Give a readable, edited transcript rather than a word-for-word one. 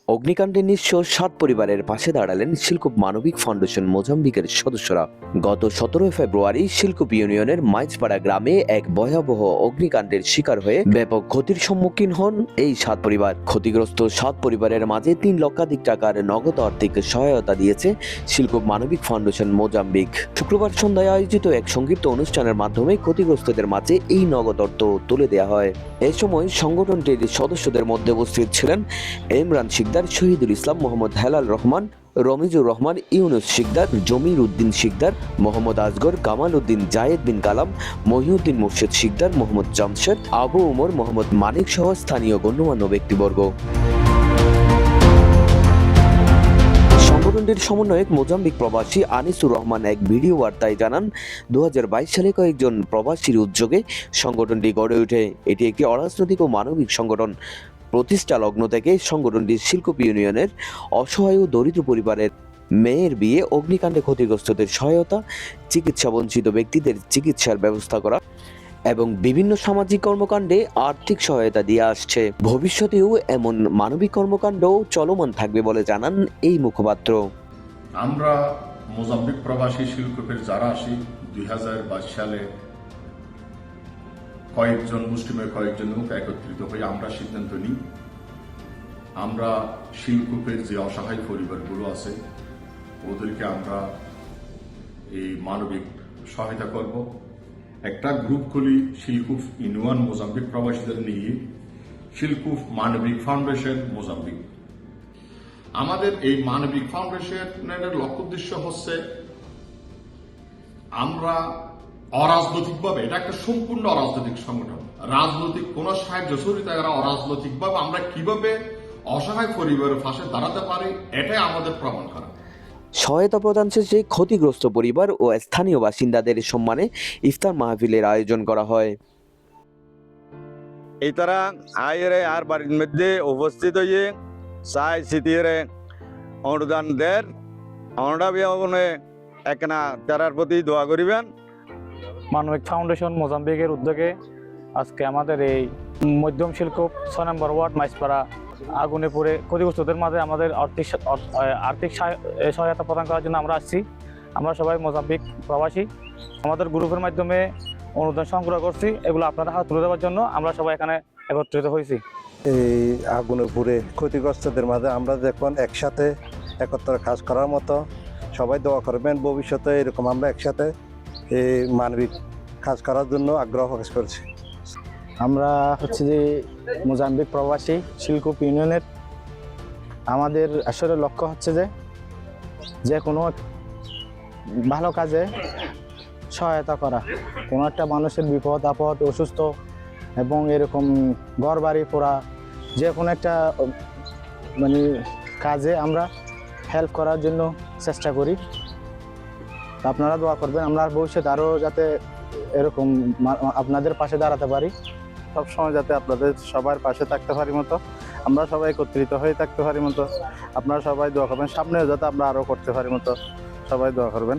অগ্নিকাণ্ডে নিঃস্ব ৭ পরিবারের পাশে দাঁড়ালেন শিলকুপ মানবিক ফাউন্ডেশন মোজাম্বিকের সদস্যরা। গত ১৭ ফেব্রুয়ারি শিলকুপ ইউনিয়নের মাইজপাড়া গ্রামে এক ভয়াবহ অগ্নিকাণ্ডের শিকার হয়ে ব্যাপক ক্ষতির সম্মুখীন হন এই ৭ পরিবার। ক্ষতিগ্রস্ত ৭ পরিবারের মাঝে ৩ লক্ষাধিক টাকার নগদ আর্থিক সহায়তা দিয়েছে শিলকুপ মানবিক ফাউন্ডেশন মোজাম্বিক। শুক্রবার সন্ধ্যায় আয়োজিত এক সংক্ষিপ্ত অনুষ্ঠানের মাধ্যমে ক্ষতিগ্রস্তদের মাঝে এই নগদ অর্থ তুলে দেওয়া হয়। এ সময় সংগঠনটির সদস্যদের মধ্যে উপস্থিত ছিলেন ইমরান শিকদার, শহীদুল ইসলাম, মোহাম্মদ হেলাল রহমান, রমিজুর রহমান, ইউনুস শিকদার, জমির উদ্দিন শিকদার, মোহাম্মদ আসগর, কামাল উদ্দিন, জায়েদ বিন কালাম, মহিউদ্দিন মুর্শিদ শিকদার, মোহাম্মদ জামশেদ, আবু উমর, মোহাম্মদ মানিক সহ স্থানীয় গণ্যমান্য ব্যক্তিবর্গ। সংগঠনটির সমন্বয়ক মোজাম্বিক প্রবাসী আনিসুর রহমান এক ভিডিও বার্তায় জানান, ২০২২ সালে কয়েকজন প্রবাসীর উদ্যোগে সংগঠনটি গড়ে ওঠে। এটি একটি অরাজনৈতিক ও মানবিক সংগঠন। প্রতিষ্ঠা লগ্ন থেকে সংগঠনটি শিলকুপ ইউনিয়নের অসহায় ও দরিদ্র পরিবারের মেয়ের বিয়ে, অগ্নিকাণ্ডে ক্ষতিগ্রস্তদের সহায়তা, চিকিৎসা বঞ্চিত ব্যক্তিদের চিকিৎসার ব্যবস্থা করা এবং বিভিন্ন সামাজিক কর্মকাণ্ডে আর্থিক সহায়তা দিয়ে আসছে। ভবিষ্যতেও এমন মানবিক কর্মকাণ্ড চলমান থাকবে বলে জানান এই মুখপাত্র। আমরা মোজাম্বিক প্রবাসী শিলকুপের যারা আসি ২০২২ সালে কয়েকজন মুসলিমের কয়েকজন লোক একত্রিত হয়ে আমরা সিদ্ধান্ত নিই, আমরা শিলকুপের যে অসহায় পরিবারগুলো আছে ওদেরকে আমরা এই মানবিক সহায়তা করব। একটা গ্রুপ খুলি শিলকুপ ইউনিয়ন মোজাম্বিক প্রবাসীদের নিয়ে, শিলকুপ মানবিক ফাউন্ডেশন মোজাম্বিক। আমাদের এই মানবিক ফাউন্ডেশনের লক্ষ্য উদ্দেশ্য হচ্ছে আমরা অরাজনৈতিকভাবে, এটা একটা সম্পূর্ণ অরাজনৈতিক সংগঠন, রাজনৈতিক কোন সাহায্য সহযোগিতা অরাজনৈতিকভাবে আমরা কিভাবে অসহায় পরিবারের পাশে দাঁড়াতে পারি এটাই আমাদের প্রমাণ করা। সহায়তা প্রদান শেষে ক্ষতিগ্রস্ত পরিবার ও স্থানীয় বাসিন্দাদের সম্মানে ইফতার মাহফিলের আয়োজন করা হয়। এই তারা আয়েরে আর বাড়ির মধ্যে উপস্থিত হয়ে চাই সিটির অনুদান দেন, আমরা একনা তারার প্রতি দোয়া করিবেন। মানবিক ফাউন্ডেশন মোজাম্বিকের উদ্যোগে আজকে আমাদের এই মধ্যম শিলকুপ ৬ নম্বর ওয়ার্ড মাইজপাড়া আগুনে পড়ে ক্ষতিগ্রস্তদের মাঝে আমাদের আর্থিক সহায়তা প্রদান করার জন্য আমরা আসছি। আমরা সবাই মোজাম্বিক প্রবাসী, আমাদের গ্রুপের মাধ্যমে অনুদান সংগ্রহ করছি, এগুলো আপনারা হাত তুলে দেওয়ার জন্য আমরা সবাই এখানে একত্রিত হয়েছি। এই আগুনে পুড়ে ক্ষতিগ্রস্তদের মাঝে আমরা দেখুন একসাথে একত্রে কাজ করার মতো সবাই দোয়া করবেন। ভবিষ্যতে এরকম আমরা একসাথে এই মানবিক কাজ করার জন্য আগ্রহ প্রকাশ করছি। আমরা হচ্ছে যে মোজাম্বিক প্রবাসী শিলকুপ ইউনিয়নের, আমাদের আসলে লক্ষ্য হচ্ছে যে কোনো ভালো কাজে সহায়তা করা। কোনো একটা মানুষের বিপদ আপদ, অসুস্থ এবং এরকম ঘর বাড়ি পোড়া যে কোনো একটা মানে কাজে আমরা হেল্প করার জন্য চেষ্টা করি। আপনারা দোয়া করবেন আমরা ভবিষ্যতে আরও যাতে এরকম আপনাদের পাশে দাঁড়াতে পারি, সবসময় যাতে আপনাদের সবার পাশে থাকতে পারি মতো, আমরা সবাই একত্রিত হয়ে থাকতে পারি মতো আপনারা সবাই দোয়া করবেন। সামনেও যাতে আমরা আরও করতে পারি মতো সবাই দোয়া করবেন।